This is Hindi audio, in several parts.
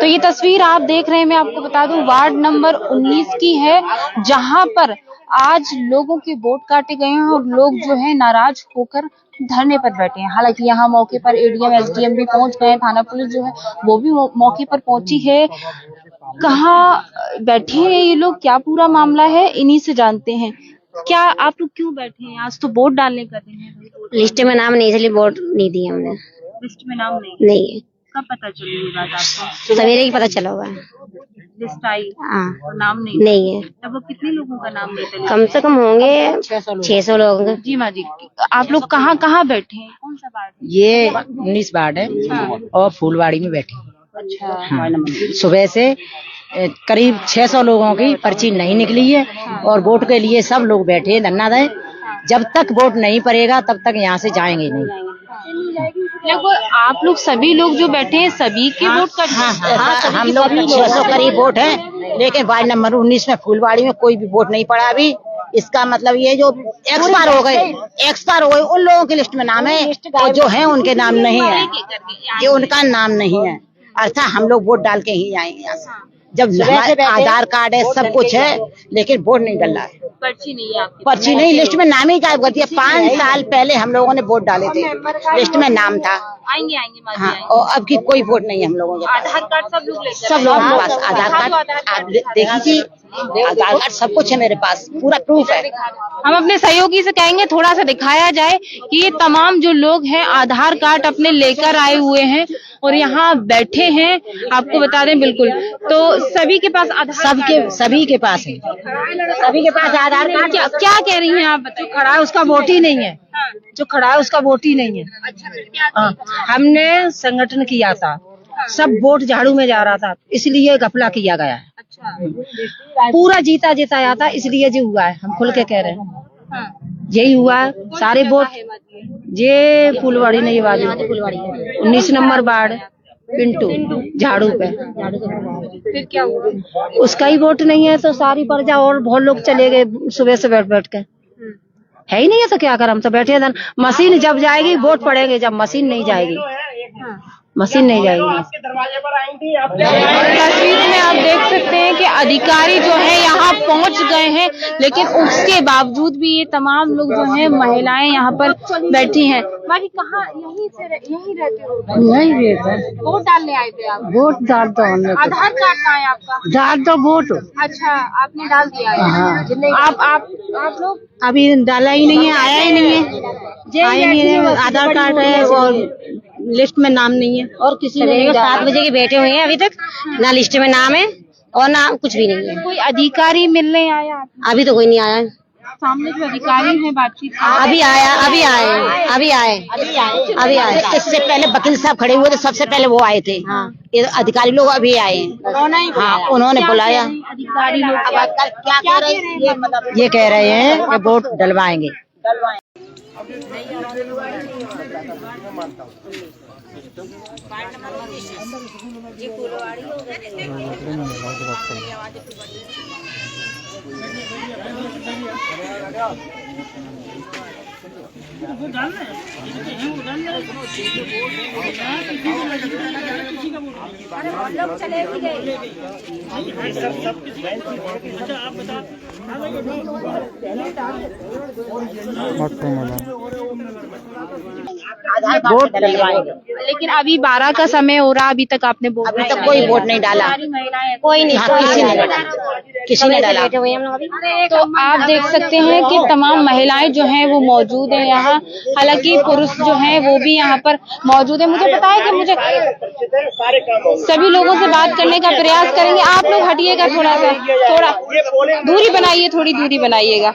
ये तस्वीर आप देख रहे हैं, मैं आपको बता दूं वार्ड नंबर 19 की है, जहां पर आज लोगों के वोट काटे गए हैं और लोग जो है नाराज होकर धरने पर बैठे हैं। हालांकि यहाँ मौके पर एडीएम एसडीएम भी पहुंच गए हैं, थाना पुलिस जो है वो भी मौके पर पहुंची है। कहाँ बैठे हैं ये लोग, क्या पूरा मामला है, इन्हीं से जानते हैं। क्या आप लोग क्यों बैठे हैं? आज तो वोट डालने का दिन है। लिस्ट में नाम नहीं, इसलिए वोट नहीं दिया हमने। लिस्ट में नाम नहीं है। कब पता चली ये बात आपको? सवेरे ही पता चला हुआ है। लिस्ट आई हाँ, और नाम नहीं है। तब वो कितने लोगों का नाम नहीं था? कम से कम होंगे 600 लोग। जी माँ जी, आप लोग कहाँ कहाँ बैठे हैं? कौन सा वार्ड? ये 19 वार्ड है। हाँ। और फूलवाड़ी में बैठे। अच्छा। हाँ। सुबह से करीब 600 लोगों की पर्ची नहीं निकली है और वोट के लिए सब लोग बैठे हैं धरना दें। जब तक वोट नहीं पड़ेगा तब तक यहाँ से जाएंगे नहीं। लगभग आप लोग सभी लोग जो बैठे हैं सभी के वोट कर? हाँ, हम लोग 600 करीब वोट है, लेकिन वार्ड नंबर 19 में फूलवाड़ी में कोई भी वोट नहीं पड़ा अभी। इसका मतलब ये जो एक्सपायर हो गए उन लोगों की लिस्ट में नाम है और जो है उनके नाम नहीं है, ये उनका नाम नहीं है। अर्थात हम लोग वोट डाल के ही जाएंगे यहाँ से। जब आधार कार्ड है, सब कुछ है, लेकिन वोट नहीं डल रहा है। पर्ची नहीं है आपकी? पर्ची नहीं, लिस्ट में नाम ही गायब कर दिया। 5 साल पहले हम लोगों ने वोट डाले थे, लिस्ट में नाम था। आएंगे हाँ, और अब की कोई वोट नहीं है हम लोगों के पास। आधार कार्ड सब लोग लेकर? सब लोगों के पास आधार कार्ड, आप देखिए आधार कार्ड सब कुछ है मेरे पास, पूरा प्रूफ है। हम अपने सहयोगी से कहेंगे थोड़ा सा दिखाया जाए कि ये तमाम जो लोग हैं आधार कार्ड अपने लेकर आए हुए हैं और यहाँ बैठे हैं। आपको बता दें, बिल्कुल तो सभी के पास सभी के पास है, सभी के पास आधार कार्ड। क्या कह रही हैं आप? जो खड़ा है उसका वोट ही नहीं है, जो खड़ा है उसका वोट ही नहीं है। हाँ, हमने संगठन किया था, सब वोट झाड़ू में जा रहा था, इसलिए घपला किया गया है। पूरा जीता जिताया था, इसलिए जो हुआ है, हम खुल के कह रहे हैं यही हुआ है। सारे वोट ये फुलवाड़ी नहीं, बाजू 19 नंबर वार्ड पिंटू झाड़ू पे। फिर क्या हुआ? उसका ही वोट नहीं है तो सारी प्रजा और बहुत लोग चले गए सुबह से बैठ के। है ही नहीं है तो क्या कर, हम तो बैठे हैं। मशीन जब जाएगी वोट पड़ेंगे, जब मशीन नहीं जाएगी मशीन नहीं जाएगी। तस्वीर में आप देख सकते हैं कि अधिकारी जो है यहाँ पहुँच गए हैं, लेकिन उसके बावजूद भी ये तमाम लोग जो हैं, महिलाएं यहाँ पर बैठी हैं। बाकी कहाँ यहीं रहते हो? नहीं रहते। वोट डालने आए थे आप? वोट डाल दो हमने। आधार कार्ड कहाँ है आपका? डाल दो वोट। अच्छा, आपने डाल दिया है? हाँ। आप लोग अभी डाला ही नहीं है, आया ही नहीं है, आया नहीं है। आधार कार्ड है और लिस्ट में नाम नहीं है। और किसी ने 7 बजे के बैठे हुए हैं, अभी तक ना लिस्ट में नाम है और ना कुछ भी नहीं है। कोई अधिकारी मिलने आया? अभी तो कोई नहीं आया। सामने जो अधिकारी है बातचीत? अभी आए। इससे पहले वकील साहब खड़े हुए थे, सबसे पहले वो आए थे। ये अधिकारी लोग अभी आए हैं। हाँ, उन्होंने बुलाया। अधिकारी लोग क्या कह रहे हैं? ये कह रहे हैं कि वोट डलवाएंगे। वोट डलवाएंगे, लेकिन अभी 12 का समय हो रहा, अभी तक आपने वोट? अभी तक कोई वोट नहीं डाला। कोई नहीं, किसी ने डाला। तो आप देख सकते हैं कि तमाम महिलाएं जो हैं वो मौजूद हैं यहाँ। हालांकि पुरुष जो हैं वो भी यहाँ पर मौजूद है। मुझे पता है कि मुझे सभी लोगों से बात करने का प्रयास करेंगे। आप लोग हटिएगा, थोड़ा दूरी बनाइए, थोड़ी दूरी बनाइएगा।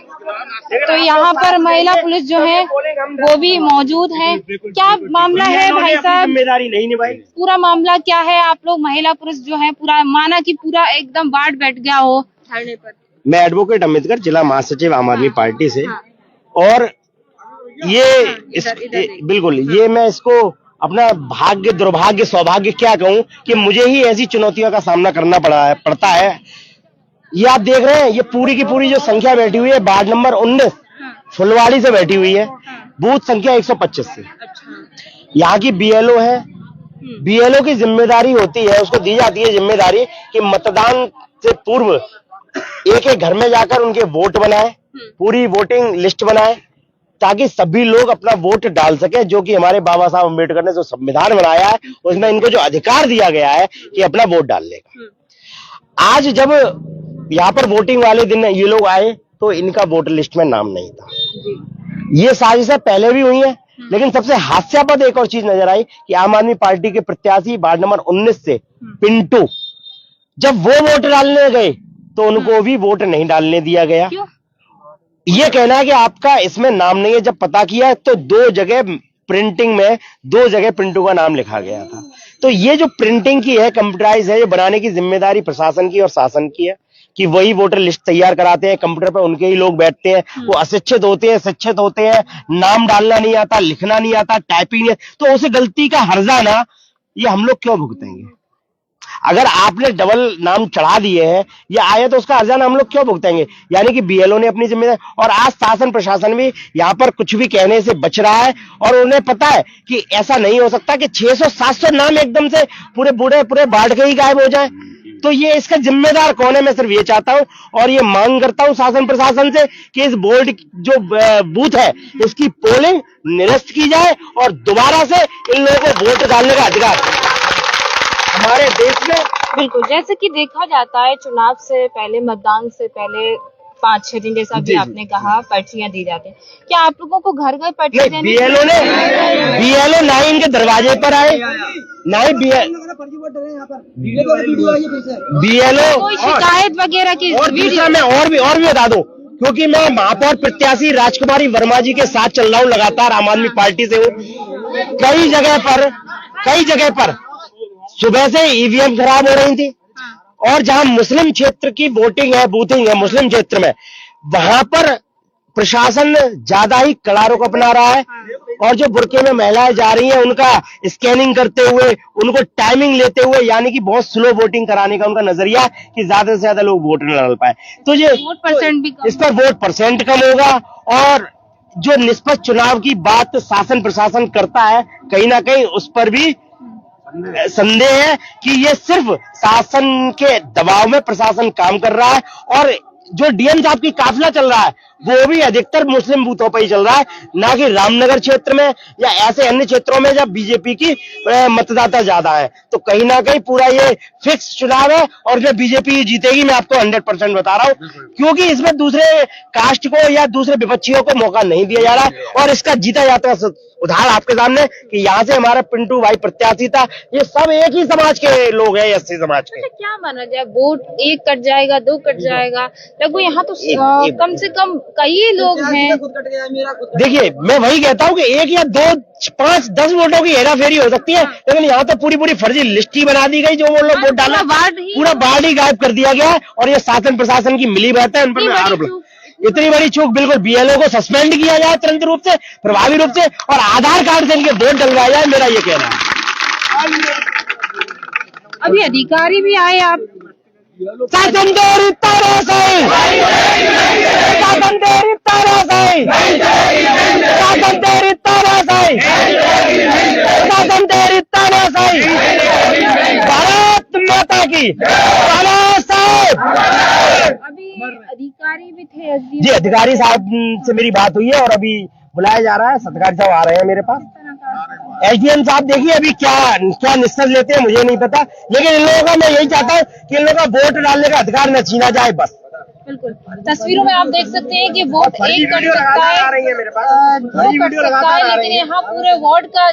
तो यहाँ पर महिला पुलिस जो है वो भी मौजूद है। क्या मामला है भाई साहब? जिम्मेदारी नहीं निभाई। पूरा मामला क्या है? आप लोग महिला पुलिस जो है पूरा माना कि पूरा एकदम वार्ड बैठ गया हो धरने पर। मैं एडवोकेट अम्बेडकर, जिला महासचिव आम आदमी पार्टी से। और बिल्कुल ये मैं इसको अपना भाग्य, दुर्भाग्य, सौभाग्य क्या कहूं कि मुझे ही ऐसी चुनौतियों का सामना करना पड़ता है। ये आप देख रहे हैं, ये पूरी की पूरी जो संख्या बैठी हुई है वार्ड नंबर 19 फुलवाड़ी से बैठी हुई है, बूथ संख्या 125 से। यहाँ की बीएलओ है, बीएलओ की जिम्मेदारी होती है, उसको दी जाती है जिम्मेदारी कि मतदान से पूर्व एक एक घर में जाकर उनके वोट बनाए, पूरी वोटिंग लिस्ट बनाए, ताकि सभी लोग अपना वोट डाल सके, जो कि हमारे बाबा साहब अम्बेडकर ने जो संविधान बनाया है उसमें इनको जो अधिकार दिया गया है कि अपना वोट डालने का। आज जब यहाँ पर वोटिंग वाले दिन ये लोग आए तो इनका वोटर लिस्ट में नाम नहीं था। ये साजिशें पहले भी हुई हैं, लेकिन सबसे हास्यास्पद एक और चीज नजर आई कि आम आदमी पार्टी के प्रत्याशी वार्ड नंबर 19 से पिंटू, जब वो वोट डालने गए तो उनको भी वोट नहीं डालने दिया गया। ये कहना है कि आपका इसमें नाम नहीं है। जब पता किया तो दो जगह प्रिंटिंग में पिंटू का नाम लिखा गया था। तो ये जो प्रिंटिंग की है, कंप्यूटराइज है, ये बनाने की जिम्मेदारी प्रशासन की और शासन की है कि वही वोटर लिस्ट तैयार कराते हैं, कंप्यूटर पे उनके ही लोग बैठते हैं, वो अशिक्षित होते हैं, शिक्षित होते हैं, नाम डालना नहीं आता, लिखना नहीं आता, टाइपिंग नहीं, तो उसे गलती का हर्जाना ये हम लोग क्यों भुगतेंगे? अगर आपने डबल नाम चढ़ा दिए हैं या आया तो उसका हर्जाना हम लोग क्यों भुगतेंगे? यानी कि बीएलओ ने अपनी जिम्मेदारी, और आज शासन प्रशासन भी यहाँ पर कुछ भी कहने से बच रहा है, और उन्हें पता है कि ऐसा नहीं हो सकता कि 600-700 नाम एकदम से पूरे बाढ़ के ही गायब हो जाए। तो ये इसका जिम्मेदार कौन है? मैं सिर्फ ये चाहता हूं और ये मांग करता हूं शासन प्रशासन से कि इस बोर्ड जो बूथ है इसकी पोलिंग निरस्त की जाए और दोबारा से इन लोगों को वोट डालने का अधिकार हमारे देश में। बिल्कुल, जैसे कि देखा जाता है चुनाव से पहले, मतदान से पहले 5-6 दिन, जैसा भी आपने कहा, पर्चियां दी जाती हैं। क्या आप लोगों को घर घर पर्ची देने? बीएलओ ना ही इनके दरवाजे पर आए, ना ही बीएलओ कोई शिकायत वगैरह की? और दूसरा मैं और भी बता दूं, क्योंकि मैं महापौर प्रत्याशी राजकुमारी वर्मा जी के साथ चल रहा हूं, लगातार आम आदमी पार्टी से हूं। कई जगह पर सुबह से ईवीएम खराब हो रही थी, और जहां मुस्लिम क्षेत्र की वोटिंग है, बूथिंग है मुस्लिम क्षेत्र में, वहां पर प्रशासन ज्यादा ही कड़ा रुख अपना रहा है, और जो बुरके में महिलाएं जा रही हैं उनका स्कैनिंग करते हुए, उनको टाइमिंग लेते हुए, यानी कि बहुत स्लो वोटिंग कराने का उनका नजरिया कि ज्यादा से ज्यादा लोग वोट न डाल पाए। तो ये इस पर वोट परसेंट कम होगा, और जो निष्पक्ष चुनाव की बात शासन प्रशासन करता है, कहीं ना कहीं उस पर भी संदेह है कि ये सिर्फ शासन के दबाव में प्रशासन काम कर रहा है, और जो डीएम साहब की काफिला चल रहा है वो भी अधिकतर मुस्लिम बूथों पर ही चल रहा है, ना कि रामनगर क्षेत्र में या ऐसे अन्य क्षेत्रों में जब बीजेपी की मतदाता ज्यादा है। तो कहीं ना कहीं पूरा ये फिक्स चुनाव है और इसमें बीजेपी जीतेगी, मैं आपको 100% बता रहा हूं, क्योंकि इसमें दूसरे कास्ट को या दूसरे विपक्षियों को मौका नहीं दिया जा रहा है। और इसका जीता जाता उदाहरण आपके सामने कि यहाँ से हमारा पिंटू भाई प्रत्याशी था, ये सब एक ही समाज के लोग हैं, एससी समाज के। क्या माना जाए, वोट एक कट जाएगा, 2 कट जाएगा, लगभग यहाँ तो कम से कम कई लोग हैं। देखिए, मैं वही कहता हूँ कि 1 या 2, 5, 10 वोटों की हेराफेरी हो सकती है, लेकिन यहाँ तो पूरी फर्जी लिस्ट ही बना दी गई। जो वो लोग वोट डाला, पूरा वार्ड ही गायब कर दिया गया, और ये शासन प्रशासन की मिली बात है, उन पर आरोप। इतनी बड़ी चूक, बिल्कुल बीएलओ को सस्पेंड किया जाए तुरंत रूप से, प्रभावी रूप से, और आधार कार्ड से इनके वोट डलवाया जाए, मेरा ये कहना है। अभी अधिकारी भी आए, आप भारत माता की। अभी अधिकारी भी थे, जी अधिकारी साहब से मेरी बात हुई है और अभी बुलाया जा रहा है, अधिकारी साहब आ रहे हैं मेरे पास। एसडीएम साहब देखिए अभी क्या निष्कर्ष लेते हैं मुझे नहीं पता, लेकिन इन लोगों का मैं यही चाहता हूँ कि इन लोगों का वोट डालने का अधिकार न छीना जाए, बस। बिल्कुल, तस्वीरों में आप देख सकते हैं कि वोट एक कट सकता है, 2 कट सकता है, लेकिन यहाँ पूरे वार्ड का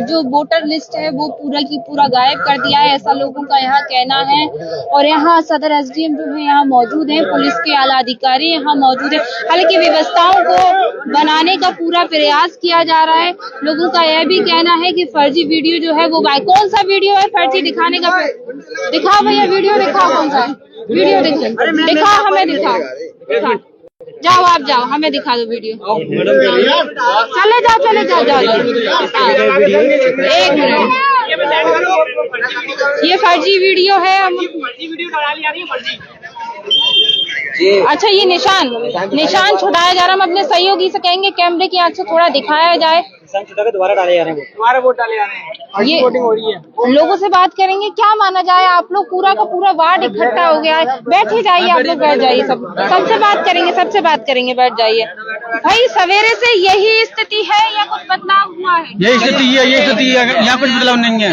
जो वोटर लिस्ट है वो पूरा की पूरा गायब कर दिया है, ऐसा लोगों का यहाँ कहना है। और यहाँ सदर एसडीएम जो है यहाँ मौजूद है, पुलिस के आला अधिकारी यहाँ मौजूद है। हालांकि व्यवस्थाओं को बनाने का पूरा प्रयास किया जा रहा है। लोगों का यह भी कहना है कि फर्जी वीडियो जो है वो कौन सा वीडियो है फर्जी दिखाने का? दिखाओ भैया, वीडियो दिखाओ, कौन सा वीडियो दिखाओ, हमें दिखाओ, जाओ आप जाओ, हमें दिखा दो वीडियो। चले जाओ। 1 मिनट, ये फर्जी वीडियो है। हम अच्छा, ये निशान छुड़ाया जा रहा है। हम अपने सहयोगी से कहेंगे कैमरे की आंख से थोड़ा दिखाया जाए संघ छुटा के दोबारा डाले जा रहे हैं, दोबारा वोट डाले जा रहे हैं, ये वोटिंग हो रही है। लोगों से बात करेंगे, क्या माना जाए, आप लोग पूरा का पूरा वार्ड इकट्ठा हो गया है, बैठे जाइए, आप लोग बैठ जाइए, सबसे बात करेंगे, बैठ जाइए। भाई सवेरे से यही स्थिति है या कुछ बदलाव हुआ है? यही स्थिति है, यहाँ कुछ बदलाव नहीं है,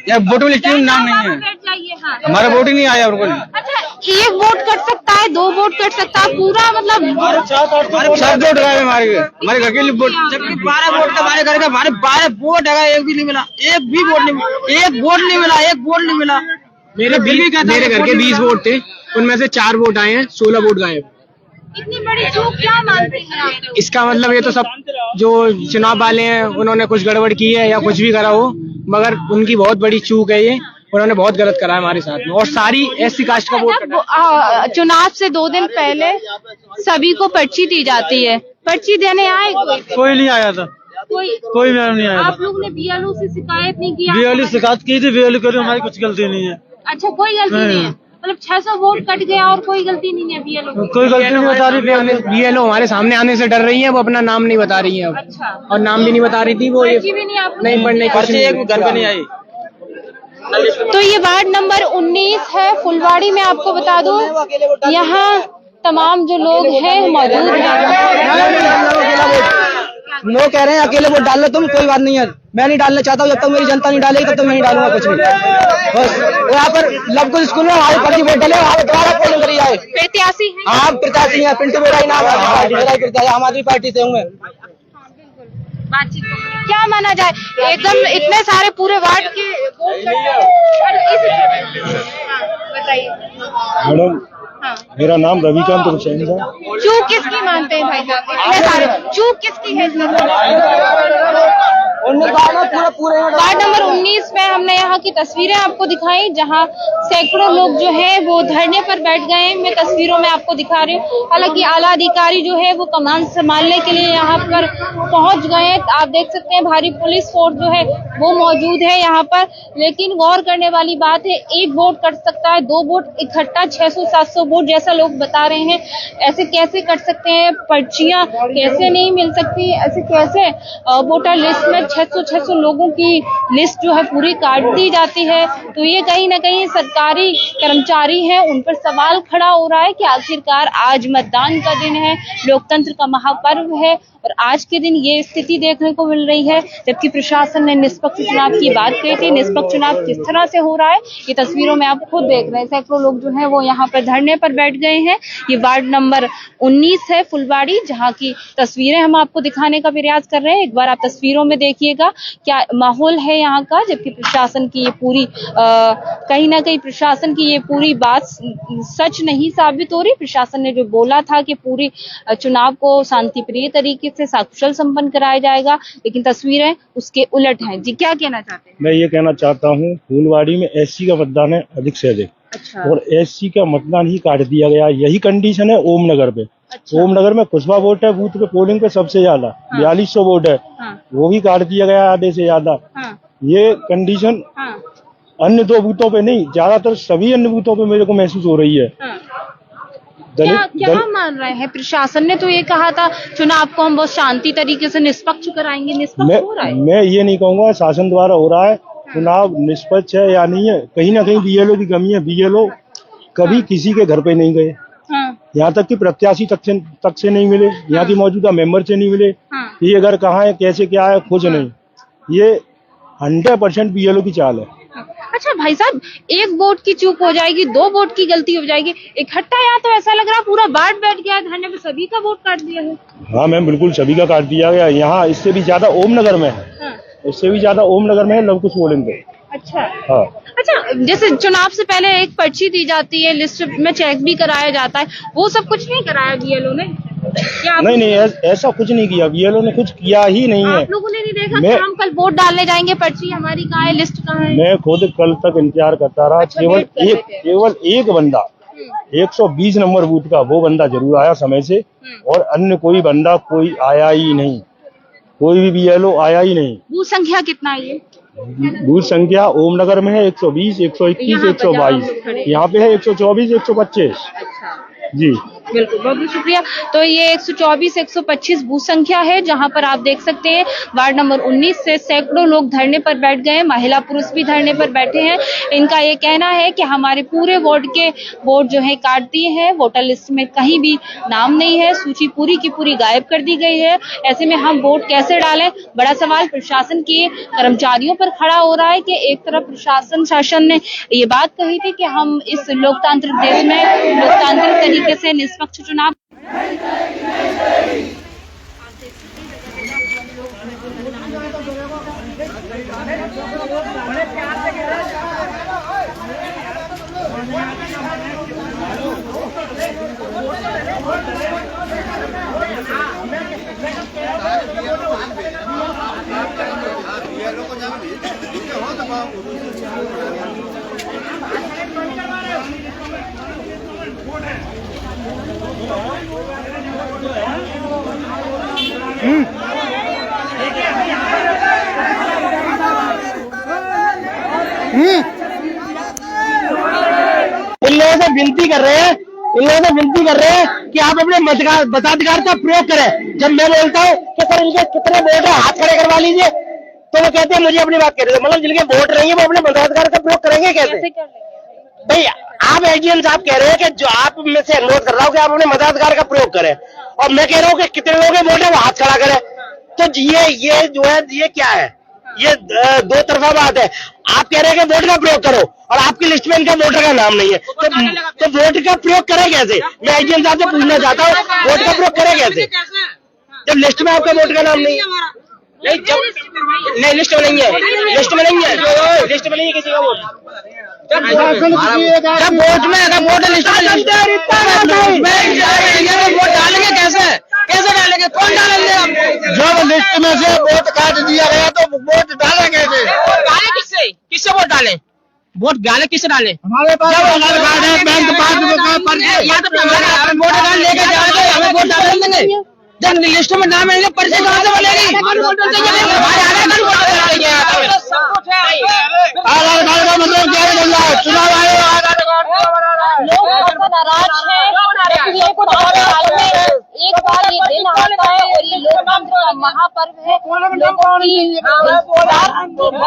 यहाँ वोटों लिस्ट में नाम नहीं है, बैठ जाइए। हाँ, हमारा वोट ही नहीं आया बिल्कुल। अच्छा, एक वोट कट सकता है, 2 वोट कट सकता है, पूरा मतलब 7 वोट रहे हमारे घर के लिए वोट, 12 वोट का हमारे घर का, हमारे 12 वोट है, एक भी नहीं मिला, एक वोट नहीं मिला। मेरे घर के 20 वोट थे, उनमें से 4 वोट आए हैं, 16 वोट गायब। इतनी बड़ी चूक क्या मानते हैं आप लोग? इसका मतलब ये तो सब जो चुनाव वाले हैं उन्होंने कुछ गड़बड़ की है या कुछ भी करा हो, मगर उनकी बहुत बड़ी चूक है ये, उन्होंने बहुत गलत करा है हमारे साथ में, और सारी SC कास्ट का वोट कटा। चुनाव से 2 दिन पहले सभी को पर्ची दी जाती है, पर्ची देने आए कोई नहीं आया था, कोई मैडम नहीं आया। आप लोग ने BLO से शिकायत नहीं की? BLO शिकायत की थी, BLO करी, हमारी कुछ गलती नहीं है। अच्छा, कोई गलती नहीं है, मतलब 600 वोट कट गया और कोई गलती नहीं है BLO की? कोई गलती नहीं बता रही, BLO हमारे सामने आने से डर रही है, वो अपना नाम नहीं बता रही है, अच्छा, और नाम भी नहीं बता रही थी वो, पर्ची भी नहीं, आप लोग नहीं पढ़ने एक घर पे नहीं आई। तो ये वार्ड नंबर 19 है फुलवाड़ी में। आपको बता दूं, यहाँ तमाम जो लोग हैं मौजूद हैं। लोग कह रहे हैं अकेले वोट डाल लो तुम, कोई बात नहीं है, मैं नहीं डालना चाहता हूँ, जब तक मेरी जनता नहीं डालेगी तब तक मैं नहीं डालूंगा कुछ भी। बस यहाँ पर लवकुश स्कूल में हमारी पर्ची वोट डाले, वहाँ दोबारा पोलिंग करी जाए। प्रत्याशी हैं? हाँ, प्रत्याशी है, पिंटू मेरा ही नाम है, मेरा ही प्रत्याशी, आम आदमी पार्टी से हूँ मैं। बातचीत क्या माना जाए, एकदम इतने सारे पूरे वार्ड के वोट बताइए। मैडम, मेरा नाम रविकांत हुसैन है। चूक किसकी मानते हैं भाई साहब, इतने सारे चूक किसकी है? वार्ड नंबर 19 में हमने यहाँ की तस्वीरें आपको दिखाई, जहाँ सैकड़ों लोग जो है वो धरने पर बैठ गए हैं। मैं तस्वीरों में आपको दिखा रही हूँ। हालांकि आला अधिकारी जो है वो कमान संभालने के लिए यहाँ पर पहुंच गए हैं। आप देख सकते हैं भारी पुलिस फोर्स जो है वो मौजूद है यहाँ पर। लेकिन गौर करने वाली बात है, 1 वोट कट सकता है, 2 वोट इकट्ठा 600-700 वोट जैसा लोग बता रहे हैं। ऐसे कैसे कट सकते हैं? पर्चियां कैसे नहीं मिल सकती? ऐसे कैसे वोटर लिस्ट में 600 लोगों की लिस्ट जो है पूरी काट दी जाती है? तो ये कहीं ना कहीं सरकारी कर्मचारी हैं, उन पर सवाल खड़ा हो रहा है कि आखिरकार आज मतदान का दिन है, लोकतंत्र का महापर्व है, और आज के दिन ये स्थिति देखने को मिल रही है। जबकि प्रशासन ने निष्पक्ष चुनाव की बात कही थी। निष्पक्ष चुनाव किस तरह से हो रहा है ये तस्वीरों में आप खुद देख रहे हैं। सैकड़ों लोग जो हैं वो यहाँ पर धरने पर बैठ गए हैं। ये वार्ड नंबर 19 है फुलवाड़ी, जहाँ की तस्वीरें हम आपको दिखाने का प्रयास कर रहे हैं। एक बार आप तस्वीरों में देखिएगा क्या माहौल है यहाँ का। जबकि प्रशासन की ये पूरी कहीं ना कहीं प्रशासन की ये पूरी बात सच नहीं साबित हो रही। प्रशासन ने जो बोला था कि पूरी चुनाव को शांतिप्रिय तरीके से सकुशल संपन्न कराया जाएगा, लेकिन तस्वीरें उसके उलट हैं। जी, क्या कहना चाहते हैं? मैं ये कहना चाहता हूँ, फूलवाड़ी में SC का मतदान है अधिक से अधिक। अच्छा। और SC का मतदान ही काट दिया गया। यही कंडीशन है ओमनगर पे। अच्छा। ओमनगर में कुशवा वोट है बूथ पे पोलिंग पे सबसे ज्यादा, 4200 वोट है। हाँ। वो भी काट दिया गया आधे से ज्यादा। हाँ। ये कंडीशन हाँ। अन्य 2 बूथों पे नहीं, ज्यादातर सभी अन्य बूथों पे मेरे को महसूस हो रही है। हाँ। क्या मान रहे हैं? प्रशासन ने तो ये कहा था चुनाव को हम बहुत शांति तरीके से निष्पक्ष कराएंगे। निष्पक्ष हो रहा है? मैं ये नहीं कहूंगा शासन द्वारा हो रहा है। चुनाव निष्पक्ष है या नहीं है, कहीं ना कहीं BLO की कमी है। BLO कभी किसी के घर पे नहीं गए, यहाँ तक कि प्रत्याशी तक से नहीं मिले, यहाँ की मौजूदा मेंबर से नहीं मिले। ये घर कहाँ है, कैसे क्या है, कुछ नहीं। ये 100% BLO की चाल है। अच्छा भाई साहब, 1 वोट की चूक हो जाएगी, 2 वोट की गलती हो जाएगी, इकट्ठा यहाँ तो ऐसा लग रहा है पूरा वार्ड बैठ गया धरने पे, सभी का वोट काट दिया है। हाँ मैम, बिल्कुल सभी का काट दिया गया। यहाँ इससे भी ज्यादा ओमनगर में है। इससे भी ज्यादा ओमनगर में है लवकुश पोलिंग पे। अच्छा। हाँ। अच्छा, जैसे चुनाव से पहले एक पर्ची दी जाती है, लिस्ट में चेक भी कराया जाता है, वो सब कुछ नहीं कराया BLO ने? नहीं, ऐसा कुछ नहीं किया। BLO ने कुछ किया ही नहीं है। आप लोगों ने नहीं देखा कि हम कल वोट डालने जाएंगे, पर्ची हमारी कहाँ है, लिस्ट कहाँ है? मैं खुद कल तक इंतजार करता रहा। अच्छा, केवल एक बंदा 120 नंबर बूथ का, वो बंदा जरूर आया समय से, और अन्य कोई बंदा कोई आया ही नहीं। कोई भी BLO आया ही नहीं। बूथ संख्या कितना है ये? बूथ संख्या ओमनगर में है 120, 121, 122। यहाँ पे है 124, 125। जी। बिल्कुल, बहुत बहुत शुक्रिया। तो ये 124-125 बूथ संख्या है जहां पर आप देख सकते हैं वार्ड नंबर 19 से सैकड़ों लोग धरने पर बैठ गए हैं, महिला पुरुष भी धरने पर बैठे हैं। इनका ये कहना है कि हमारे पूरे वार्ड के वोट जो है काट दिए हैं, वोटर लिस्ट में कहीं भी नाम नहीं है, सूची पूरी की पूरी गायब कर दी गई है। ऐसे में हम वोट कैसे डालें, बड़ा सवाल प्रशासन के कर्मचारियों पर खड़ा हो रहा है कि एक तरफ प्रशासन शासन ने ये बात कही थी कि हम इस लोकतांत्रिक देश में लोकतांत्रिक तरीके से निष्पक्ष चुनाव इन लोगों से विनती कर रहे हैं, कि आप अपने मताधिकार का प्रयोग करें। जब मैं बोलता हूँ कि सर इनके कितने वोट है, हाथ खड़े करवा लीजिए, तो वो कहते हैं मुझे अपनी बात कह रहे थे। मतलब जिनके वोट नहीं है वो अपने मताधिकार का प्रयोग करेंगे कैसे? भाई आप एसडीएम साहब कह रहे हैं कि जो आप में से अनुरोध कर रहा हूँ कि आप अपने मताधिकार का प्रयोग करें, और मैं कह रहा हूँ कि कितने लोगों के वोट है वो हाथ खड़ा करें। तो ये जो है ये क्या है? ये दो तरफा बात है। आप कह रहे हैं कि वोट का प्रयोग करो और आपकी लिस्ट में इनका वोटर का नाम नहीं है, तो वोट का प्रयोग करें कैसे? मैं एसडीएम साहब से पूछना चाहता हूँ, वोट का प्रयोग करें कैसे जब लिस्ट में आपका वोट का नाम नहीं है? नहीं, लिस्ट में नहीं है, लिस्ट में नहीं है, लिस्ट में नहीं है किसी का वोट। जब वोट में अगर वोट लिस्ट में वोट डालेंगे कैसे डालेंगे? कौन डालेंगे? आप जब लिस्ट में से वोट काट दिया गया तो वोट डालेंगे कैसे? डाले किससे वोट डाले? वोट डाले किससे डाले? हमारे पास आधार कार्ड है, बैंक पासबुक है, या तो वोट कार्ड लेके जाएंगे, हमें वोट डाल देंगे। जब लिस्ट में नाम है पर्ची कहाँ से बनेगी? आधार कार्ड का मतलब क्या चल रहा है? चुनाव आयोग लोग नाराज है। एक बार ये दिन आता है और ये लोकतंत्र का महापर्व है। लोगों की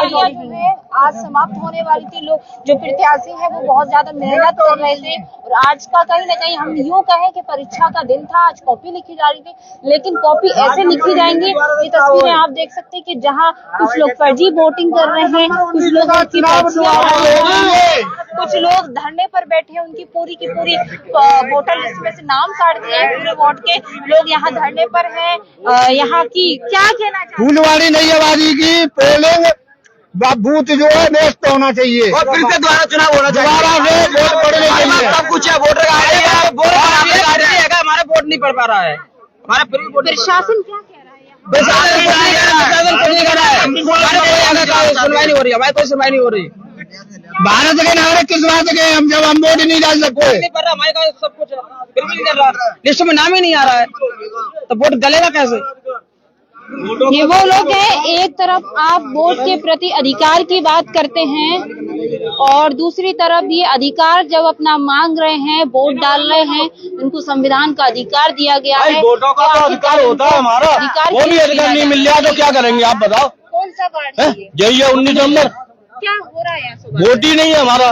जो है आज समाप्त होने वाली थी। लोग जो प्रत्याशी है वो बहुत ज्यादा मेहनत कर रहे थे और आज का कहीं ना कहीं हम यूँ कहें कि परीक्षा का दिन था। आज कॉपी लिखी जा रही थी, लेकिन कॉपी ऐसे लिखी जाएंगी। ये तस्वीरें आप देख सकते हैं कि जहाँ कुछ लोग फर्जी वोटिंग कर रहे हैं, कुछ लोग कुछ लोग धरने पर बैठे हैं, उनकी पूरी की पूरी वोटर लिस्ट में से नाम काट दिए हैं पूरे वोट के। लोग यहाँ धरने पर हैं। यहाँ की क्या कहना चाहते हैं? फूलवाड़ी नहीं आबादी की पोलिंग बूथ जो है बेस्ट होना चाहिए और फिर से दोबारा चुनाव होना चाहिए। दोबारा से वोट पड़ने चाहिए। सब कुछ है, वोटर हमारे वोट नहीं पड़ पा रहा है। हमारा प्रशासन क्या कह रहा है? सुनवाई नहीं हो रही, हमारी कोई सुनवाई नहीं हो रही। भारत के नागरिक किस बात के हम जब हम वोट नहीं डाल सकते? नहीं कर रहा, हमारे पास सब कुछ बिल्कुल नहीं कर रहा, लिस्ट में नाम ही नहीं आ रहा है, तो वोट डलेगा कैसे? ये वो लोग हैं, एक तरफ आप वोट के प्रति अधिकार की बात करते हैं और दूसरी तरफ ये अधिकार जब अपना मांग रहे हैं, वोट डाल रहे हैं, उनको संविधान का अधिकार दिया गया है। वोटों का तो अधिकार होता है हमारा, वो भी अधिकार नहीं मिल रहा तो क्या करेंगे आप बताओ? कौन सा वार्ड है ये? यही है 19 नंबर। क्या हो रहा है? वोट ही नहीं है हमारा।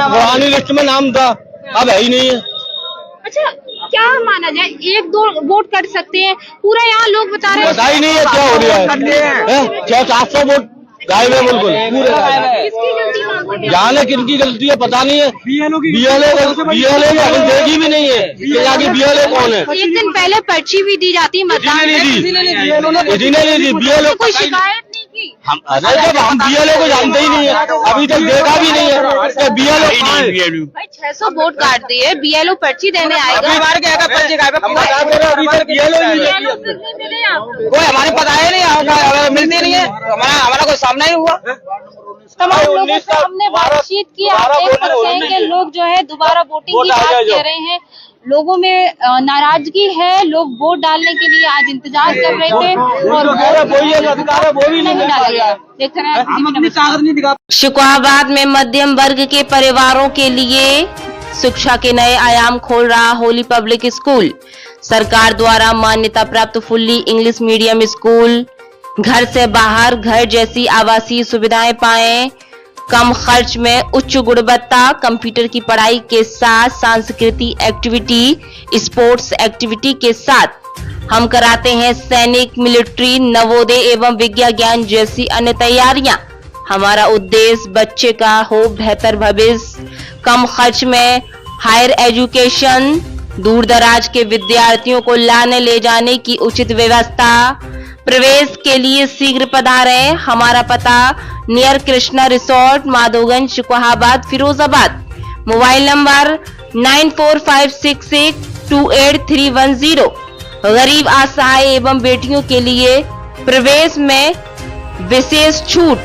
पुरानी लिस्ट में नाम था, अब है ही नहीं है। अच्छा, क्या माना जाए? एक दो वोट कर सकते हैं, पूरा यहाँ लोग बता रहे हैं पता ही नहीं है क्या हो रहा है। 600-700 वोट गायब है बिल्कुल पूरे। किसकी गलती मांगो? जाने किनकी गलती है पता नहीं है। बीएलए को अभी देखी भी नहीं है कि बीएलए कौन है। एक दिन पहले पर्ची भी दी जाती है मतदान में, इसी ने नहीं दी। बीएलए कोई शिकायत नहीं की। हम बीएलए को जानते ही नहीं है, अभी तक देखा भी नहीं है। बीएलए भाई 600 वोट काट दिए, बीएलओ पर्ची देने आएगा। पर्ची मिले आपको? कोई हमारे पता है नहीं, मिलती नहीं है, हमारा कोई सामना ही हुआ। तमाम लोगों से हमने बातचीत की। आप देख सकते हैं कि लोग जो है दोबारा वोटिंग की बात कह रहे हैं। लोगों में नाराजगी है, लोग वोट डालने के लिए आज इंतजार कर रहे थे और वोट नहीं डाला गया। देखते रहे। शिकोहाबाद में मध्यम वर्ग के परिवारों के लिए शिक्षा के नए आयाम खोल रहा होली पब्लिक स्कूल। सरकार द्वारा मान्यता प्राप्त फुल्ली इंग्लिश मीडियम स्कूल। घर से बाहर घर जैसी आवासीय सुविधाएं पाएं। कम खर्च में उच्च गुणवत्ता। कंप्यूटर की पढ़ाई के साथ सांस्कृतिक एक्टिविटी, स्पोर्ट्स एक्टिविटी के साथ हम कराते हैं सैनिक, मिलिट्री, नवोदय एवं विज्ञान ज्ञान जैसी अन्य तैयारियां। हमारा उद्देश्य बच्चे का हो बेहतर भविष्य। कम खर्च में हायर एजुकेशन, दूर दराज के विद्यार्थियों को लाने ले जाने की उचित व्यवस्था। प्रवेश के लिए शीघ्र पधारें। हमारा पता near Krishna resort, Madhoganj, Shikohabad, Firozabad. Mobile number 9456828310। गरीब, असहाय एवं बेटियों के लिए प्रवेश में विशेष छूट।